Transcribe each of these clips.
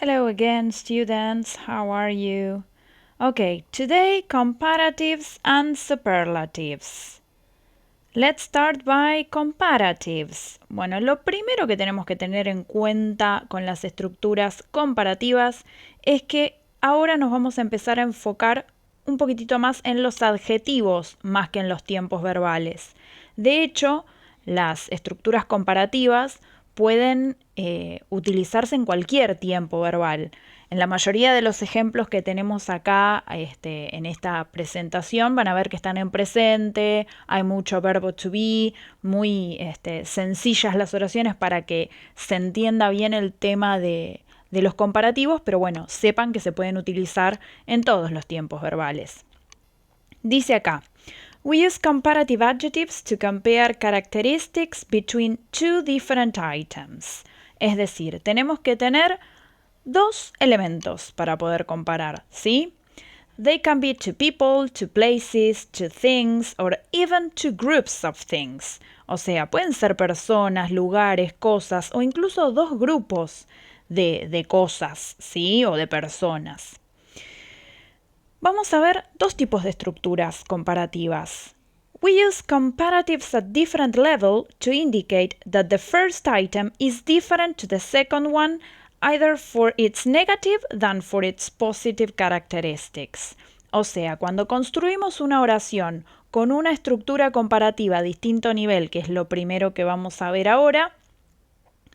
Hello again, students. How are you? Okay, today comparatives and superlatives. Let's start by comparatives. Bueno, lo primero que tenemos que tener en cuenta con las estructuras comparativas es que ahora nos vamos a empezar a enfocar un poquitito más en los adjetivos más que en los tiempos verbales. De hecho, las estructuras comparativas pueden utilizarse en cualquier tiempo verbal. En la mayoría de los ejemplos que tenemos acá en esta presentación van a ver que están en presente, hay mucho verbo to be, muy sencillas las oraciones para que se entienda bien el tema de los comparativos, pero bueno, sepan que se pueden utilizar en todos los tiempos verbales. Dice acá, we use comparative adjectives to compare characteristics between two different items. Es decir, tenemos que tener dos elementos para poder comparar, ¿sí? They can be two people, two places, two things, or even two groups of things. O sea, pueden ser personas, lugares, cosas, o incluso dos grupos de cosas, ¿sí? O de personas. Vamos a ver dos tipos de estructuras comparativas. We use comparatives at different level to indicate that the first item is different to the second one either for its negative than for its positive characteristics. O sea, cuando construimos una oración con una estructura comparativa a distinto nivel, que es lo primero que vamos a ver ahora,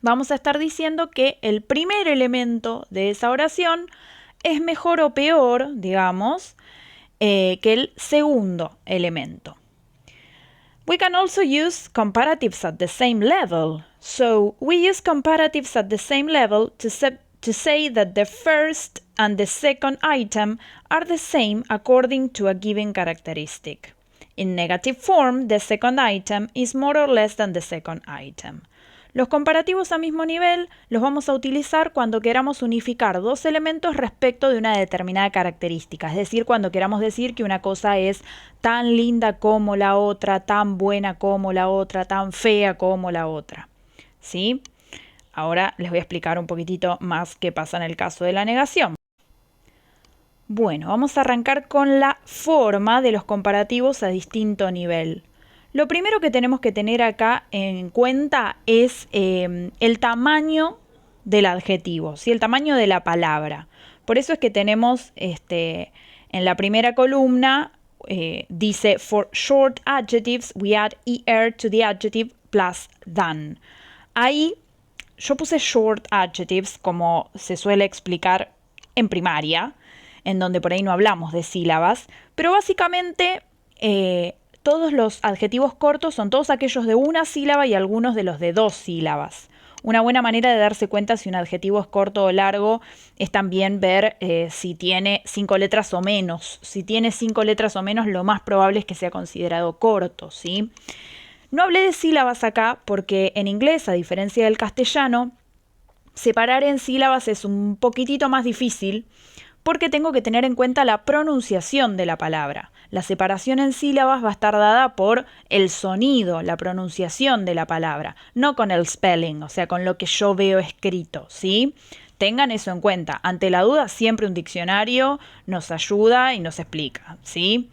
vamos a estar diciendo que el primer elemento de esa oración es mejor o peor, digamos, que el segundo elemento. We can also use comparatives at the same level. So we use comparatives at the same level to say that the first and the second item are the same according to a given characteristic. In negative form, the second item is more or less than the second item. Los comparativos a mismo nivel los vamos a utilizar cuando queramos unificar dos elementos respecto de una determinada característica, es decir, cuando queramos decir que una cosa es tan linda como la otra, tan buena como la otra, tan fea como la otra. ¿Sí? Ahora les voy a explicar un poquitito más qué pasa en el caso de la negación. Bueno, vamos a arrancar con la forma de los comparativos a distinto nivel. Lo primero que tenemos que tener acá en cuenta es el tamaño del adjetivo, ¿sí? El tamaño de la palabra. Por eso es que tenemos en la primera columna, dice, for short adjectives, we add er to the adjective plus than. Ahí yo puse short adjectives como se suele explicar en primaria, en donde por ahí no hablamos de sílabas, pero básicamente todos los adjetivos cortos son todos aquellos de una sílaba y algunos de los de dos sílabas. Una buena manera de darse cuenta si un adjetivo es corto o largo es también ver si tiene 5 letras o menos. Si tiene 5 letras o menos, lo más probable es que sea considerado corto, ¿sí? No hablé de sílabas acá porque en inglés, a diferencia del castellano, separar en sílabas es un poquitito más difícil porque tengo que tener en cuenta la pronunciación de la palabra. La separación en sílabas va a estar dada por el sonido, la pronunciación de la palabra, no con el spelling, o sea, con lo que yo veo escrito, ¿sí? Tengan eso en cuenta. Ante la duda, siempre un diccionario nos ayuda y nos explica, ¿sí?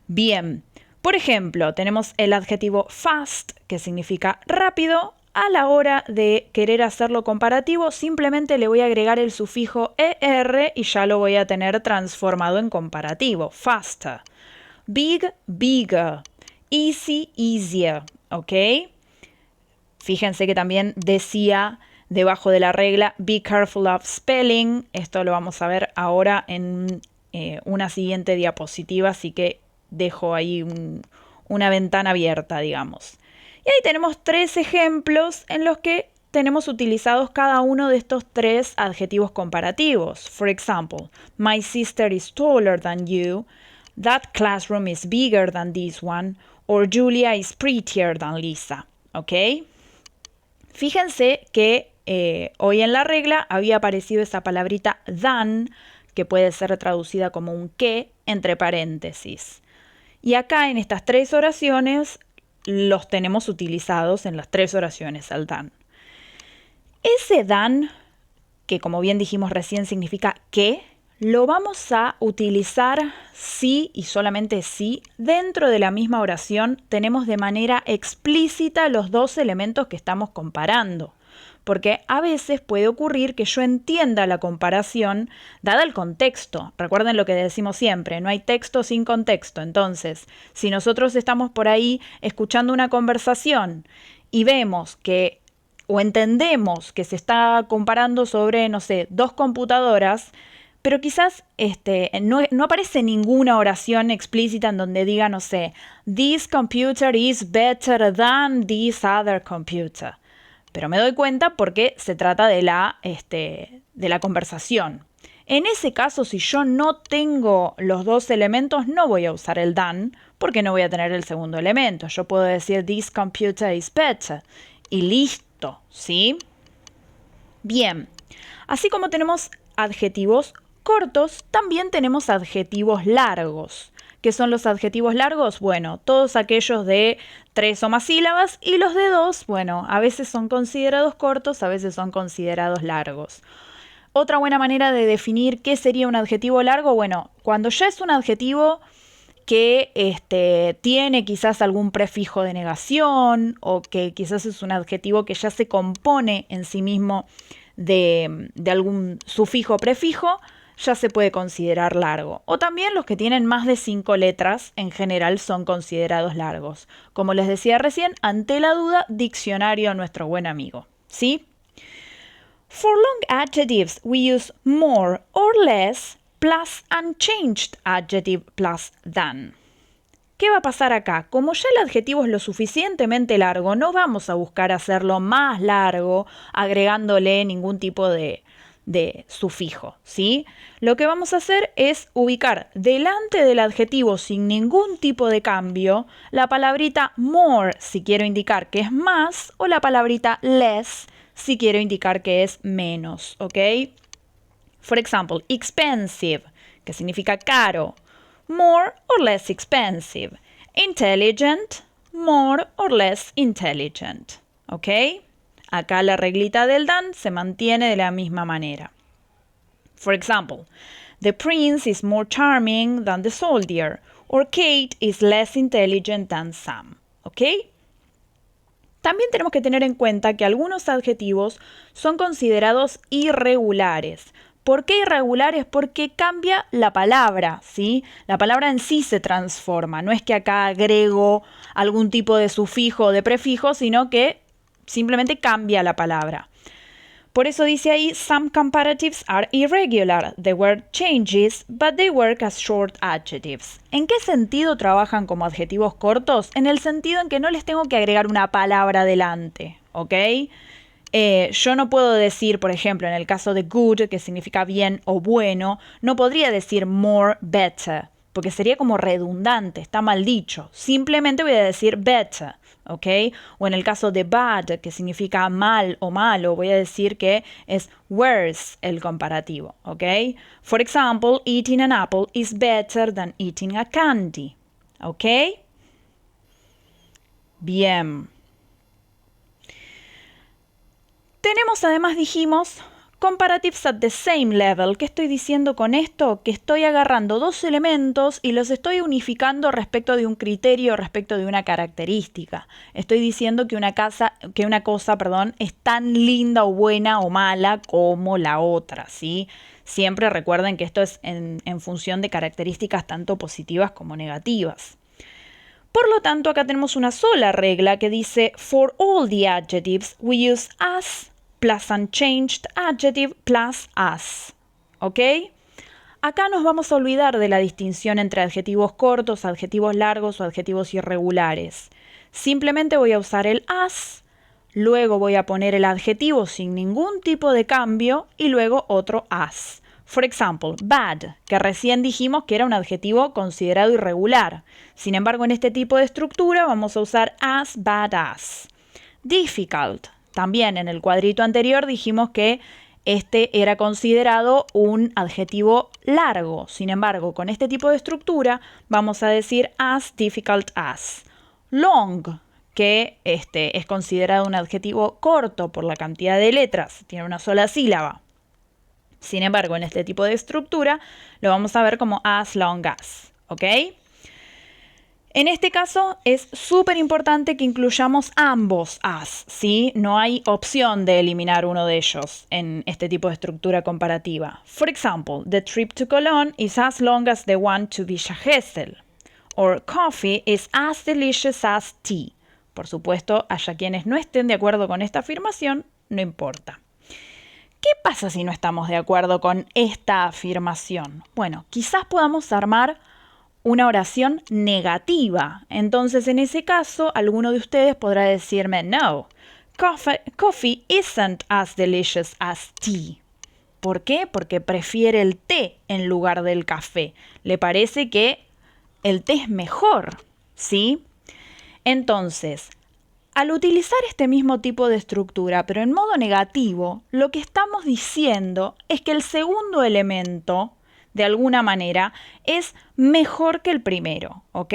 Bien, por ejemplo, tenemos el adjetivo fast, que significa rápido. A la hora de querer hacerlo comparativo, simplemente le voy a agregar el sufijo er y ya lo voy a tener transformado en comparativo. Faster. Big, bigger. Easy, easier. ¿Ok? Fíjense que también decía debajo de la regla, be careful of spelling. Esto lo vamos a ver ahora en una siguiente diapositiva, así que dejo ahí una ventana abierta, digamos. Y ahí tenemos 3 ejemplos en los que tenemos utilizados cada uno de estos 3 adjetivos comparativos. For example, my sister is taller than you, that classroom is bigger than this one, or Julia is prettier than Lisa. ¿Ok? Fíjense que hoy en la regla había aparecido esa palabrita than, que puede ser traducida como un que, entre paréntesis. Y acá en estas 3 oraciones los tenemos utilizados en las 3 oraciones al than. Ese than que como bien dijimos recién significa que, lo vamos a utilizar si y solamente si dentro de la misma oración tenemos de manera explícita los dos elementos que estamos comparando. Porque a veces puede ocurrir que yo entienda la comparación dada el contexto. Recuerden lo que decimos siempre, no hay texto sin contexto. Entonces, si nosotros estamos por ahí escuchando una conversación y vemos que o entendemos que se está comparando sobre, no sé, dos computadoras, pero quizás no aparece ninguna oración explícita en donde diga, no sé, this computer is better than this other computer. Pero me doy cuenta porque se trata de la conversación. En ese caso, si yo no tengo los dos elementos, no voy a usar el than porque no voy a tener el segundo elemento. Yo puedo decir this computer is better y listo, ¿sí? Bien, así como tenemos adjetivos cortos, también tenemos adjetivos largos. ¿Qué son los adjetivos largos? Bueno, todos aquellos de 3 o más sílabas y los de 2, bueno, a veces son considerados cortos, a veces son considerados largos. Otra buena manera de definir qué sería un adjetivo largo, bueno, cuando ya es un adjetivo que tiene quizás algún prefijo de negación o que quizás es un adjetivo que ya se compone en sí mismo de algún sufijo o prefijo, ya se puede considerar largo. O también los que tienen más de 5 letras en general son considerados largos. Como les decía recién, ante la duda, diccionario nuestro buen amigo. ¿Sí? For long adjectives, we use more or less plus unchanged adjective plus than. ¿Qué va a pasar acá? Como ya el adjetivo es lo suficientemente largo, no vamos a buscar hacerlo más largo agregándole ningún tipo de sufijo, ¿sí? Lo que vamos a hacer es ubicar delante del adjetivo sin ningún tipo de cambio la palabrita more si quiero indicar que es más o la palabrita less si quiero indicar que es menos, ¿ok? For example, expensive, que significa caro, more or less expensive. Intelligent, more or less intelligent, ¿ok? Acá la reglita del than se mantiene de la misma manera. For example, the prince is more charming than the soldier, or Kate is less intelligent than Sam. ¿Ok? También tenemos que tener en cuenta que algunos adjetivos son considerados irregulares. ¿Por qué irregulares? Porque cambia la palabra, ¿sí? La palabra en sí se transforma. No es que acá agrego algún tipo de sufijo o de prefijo, sino que simplemente cambia la palabra. Por eso dice ahí, some comparatives are irregular. The word changes, but they work as short adjectives. ¿En qué sentido trabajan como adjetivos cortos? En el sentido en que no les tengo que agregar una palabra delante, ¿ok? Yo no puedo decir, por ejemplo, en el caso de good, que significa bien o bueno, no podría decir more, better, porque sería como redundante, está mal dicho. Simplemente voy a decir better, ¿ok? O en el caso de bad, que significa mal o malo, voy a decir que es worse el comparativo, ¿ok? For example, eating an apple is better than eating a candy, ¿ok? Bien. Tenemos además, dijimos, comparatives at the same level. ¿Qué estoy diciendo con esto? Que estoy agarrando dos elementos y los estoy unificando respecto de un criterio, respecto de una característica. Estoy diciendo que una cosa, es tan linda o buena o mala como la otra, ¿sí? Siempre recuerden que esto es en función de características tanto positivas como negativas. Por lo tanto, acá tenemos una sola regla que dice for all the adjectives we use as plus unchanged adjective plus as. ¿Ok? Acá nos vamos a olvidar de la distinción entre adjetivos cortos, adjetivos largos o adjetivos irregulares. Simplemente voy a usar el as, luego voy a poner el adjetivo sin ningún tipo de cambio y luego otro as. For example, bad, que recién dijimos que era un adjetivo considerado irregular. Sin embargo, en este tipo de estructura vamos a usar as, bad as. Difficult, también en el cuadrito anterior dijimos que este era considerado un adjetivo largo. Sin embargo, con este tipo de estructura vamos a decir as difficult as. Long, que es considerado un adjetivo corto por la cantidad de letras, tiene una sola sílaba. Sin embargo, en este tipo de estructura lo vamos a ver como as long as, ¿ok? En este caso es súper importante que incluyamos ambos as, ¿sí? No hay opción de eliminar uno de ellos en este tipo de estructura comparativa. For example, the trip to Cologne is as long as the one to Villa Gesell. Or coffee is as delicious as tea. Por supuesto, haya quienes no estén de acuerdo con esta afirmación, no importa. ¿Qué pasa si no estamos de acuerdo con esta afirmación? Bueno, quizás podamos armar una oración negativa. Entonces, en ese caso, alguno de ustedes podrá decirme, no, coffee isn't as delicious as tea. ¿Por qué? Porque prefiere el té en lugar del café. Le parece que el té es mejor, ¿sí? Entonces, al utilizar este mismo tipo de estructura, pero en modo negativo, lo que estamos diciendo es que el segundo elemento, de alguna manera, es mejor que el primero, ¿ok?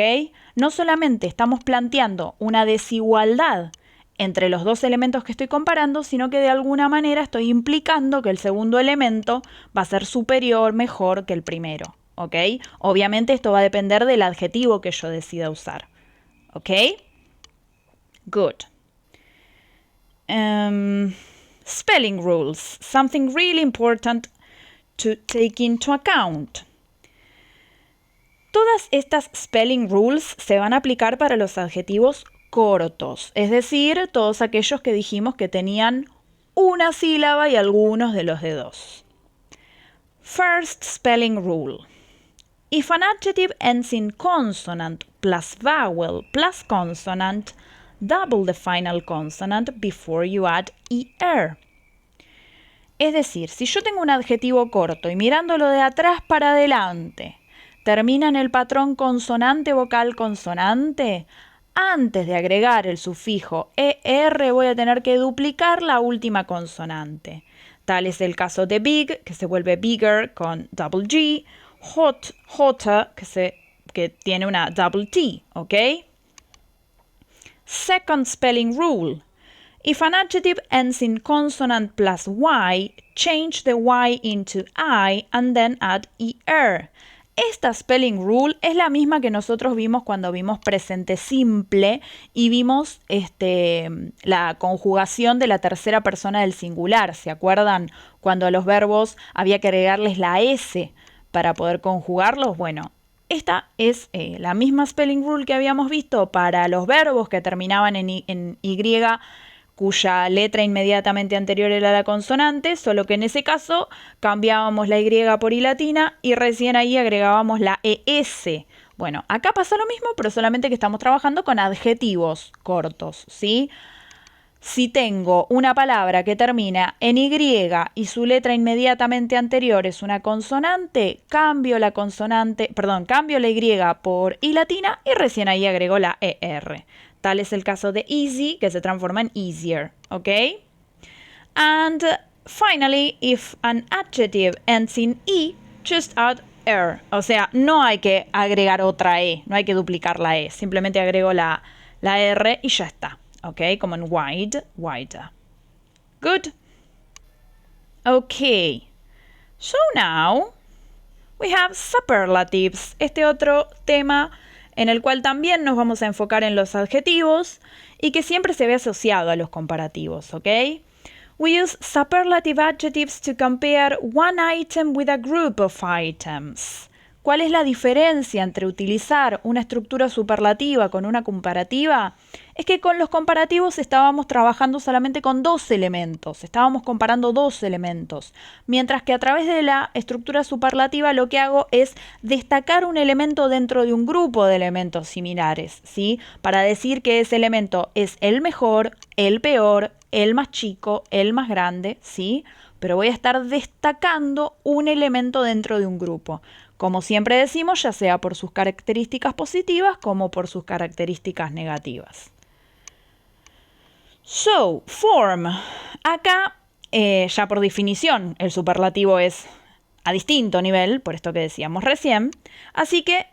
No solamente estamos planteando una desigualdad entre los dos elementos que estoy comparando, sino que de alguna manera estoy implicando que el segundo elemento va a ser superior, mejor que el primero, ¿ok? Obviamente esto va a depender del adjetivo que yo decida usar, ¿ok? Good. Spelling rules, something really important to take into account. Todas estas spelling rules se van a aplicar para los adjetivos cortos, es decir, todos aquellos que dijimos que tenían una sílaba y algunos de los de dos. First spelling rule. If an adjective ends in consonant plus vowel plus consonant, double the final consonant before you add er. Es decir, si yo tengo un adjetivo corto y mirándolo de atrás para adelante, termina en el patrón consonante vocal consonante, antes de agregar el sufijo er voy a tener que duplicar la última consonante. Tal es el caso de big, que se vuelve bigger con double G, hot, hotter, que tiene una double T, ¿ok? Second spelling rule. If an adjective ends in consonant plus y, change the y into I and then add er. Esta spelling rule es la misma que nosotros vimos cuando vimos presente simple y vimos la conjugación de la tercera persona del singular. ¿Se acuerdan? Cuando a los verbos había que agregarles la S para poder conjugarlos. Bueno, esta es la misma spelling rule que habíamos visto para los verbos que terminaban en Y, cuya letra inmediatamente anterior era la consonante, solo que en ese caso cambiábamos la Y por I latina y recién ahí agregábamos la ES. Bueno, acá pasa lo mismo, pero solamente que estamos trabajando con adjetivos cortos, ¿sí? Si tengo una palabra que termina en Y y su letra inmediatamente anterior es una consonante, cambio la Y por I latina y recién ahí agrego la ER. Tal es el caso de easy, que se transforma en easier, ¿ok? And finally, if an adjective ends in E, just add er. O sea, no hay que agregar otra E, no hay que duplicar la E, simplemente agrego la R y ya está, ¿ok? Como en wide, wider. Good? Okay. So now, we have superlatives, este otro tema en el cual también nos vamos a enfocar en los adjetivos y que siempre se ve asociado a los comparativos, ¿ok? We use superlative adjectives to compare one item with a group of items. ¿Cuál es la diferencia entre utilizar una estructura superlativa con una comparativa? Es que con los comparativos estábamos trabajando solamente con dos elementos, estábamos comparando dos elementos, mientras que a través de la estructura superlativa lo que hago es destacar un elemento dentro de un grupo de elementos similares, ¿sí? Para decir que ese elemento es el mejor, el peor, el más chico, el más grande, ¿sí? Pero voy a estar destacando un elemento dentro de un grupo. Como siempre decimos, ya sea por sus características positivas como por sus características negativas. So, form. Acá, ya por definición, el superlativo es a distinto nivel, por esto que decíamos recién. Así que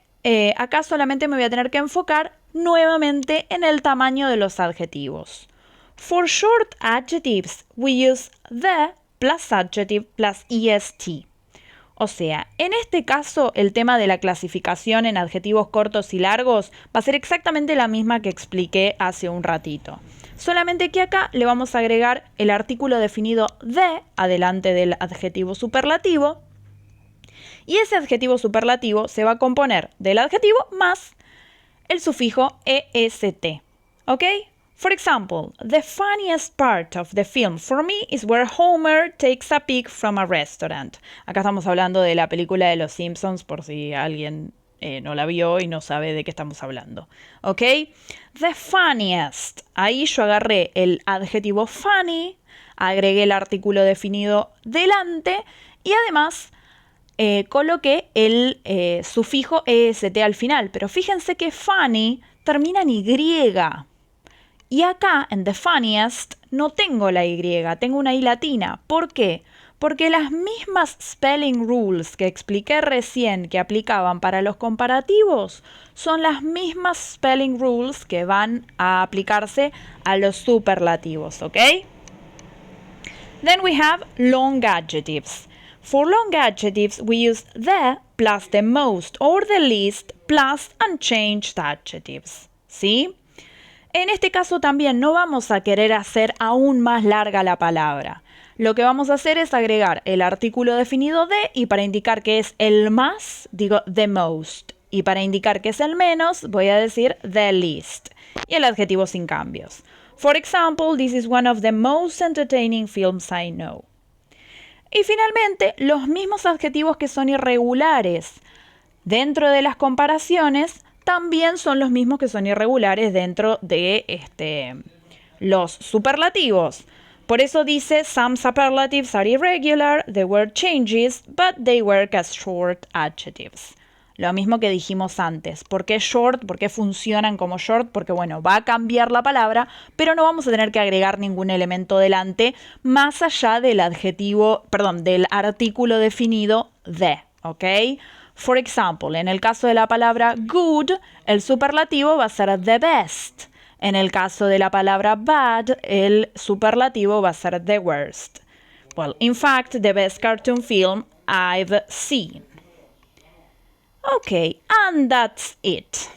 acá solamente me voy a tener que enfocar nuevamente en el tamaño de los adjetivos. For short adjectives, we use the plus adjective plus est. O sea, en este caso el tema de la clasificación en adjetivos cortos y largos va a ser exactamente la misma que expliqué hace un ratito. Solamente que acá le vamos a agregar el artículo definido de adelante del adjetivo superlativo. Y ese adjetivo superlativo se va a componer del adjetivo más el sufijo est. ¿Ok? For example, the funniest part of the film for me is where Homer takes a peek from a restaurant. Acá estamos hablando de la película de Los Simpsons por si alguien no la vio y no sabe de qué estamos hablando. ¿Ok? The funniest. Ahí yo agarré el adjetivo funny, agregué el artículo definido delante y además coloqué el sufijo est al final. Pero fíjense que funny termina en y. Y acá, en the funniest, no tengo la Y, tengo una I latina. ¿Por qué? Porque las mismas spelling rules que expliqué recién que aplicaban para los comparativos son las mismas spelling rules que van a aplicarse a los superlativos, ¿ok? Then we have long adjectives. For long adjectives, we use the plus the most or the least plus unchanged adjectives, ¿sí? En este caso también no vamos a querer hacer aún más larga la palabra. Lo que vamos a hacer es agregar el artículo definido de y para indicar que es el más, digo the most. Y para indicar que es el menos, voy a decir the least. Y el adjetivo sin cambios. For example, this is one of the most entertaining films I know. Y finalmente, los mismos adjetivos que son irregulares dentro de las comparaciones también son los mismos que son irregulares dentro de los superlativos. Por eso dice, some superlatives are irregular, the word changes, but they work as short adjectives. Lo mismo que dijimos antes. ¿Por qué short? ¿Por qué funcionan como short? Porque, bueno, va a cambiar la palabra, pero no vamos a tener que agregar ningún elemento delante más allá del del artículo definido de, ¿ok? For example, en el caso de la palabra good, el superlativo va a ser the best. En el caso de la palabra bad, el superlativo va a ser the worst. Well, in fact, the best cartoon film I've seen. Okay, and that's it.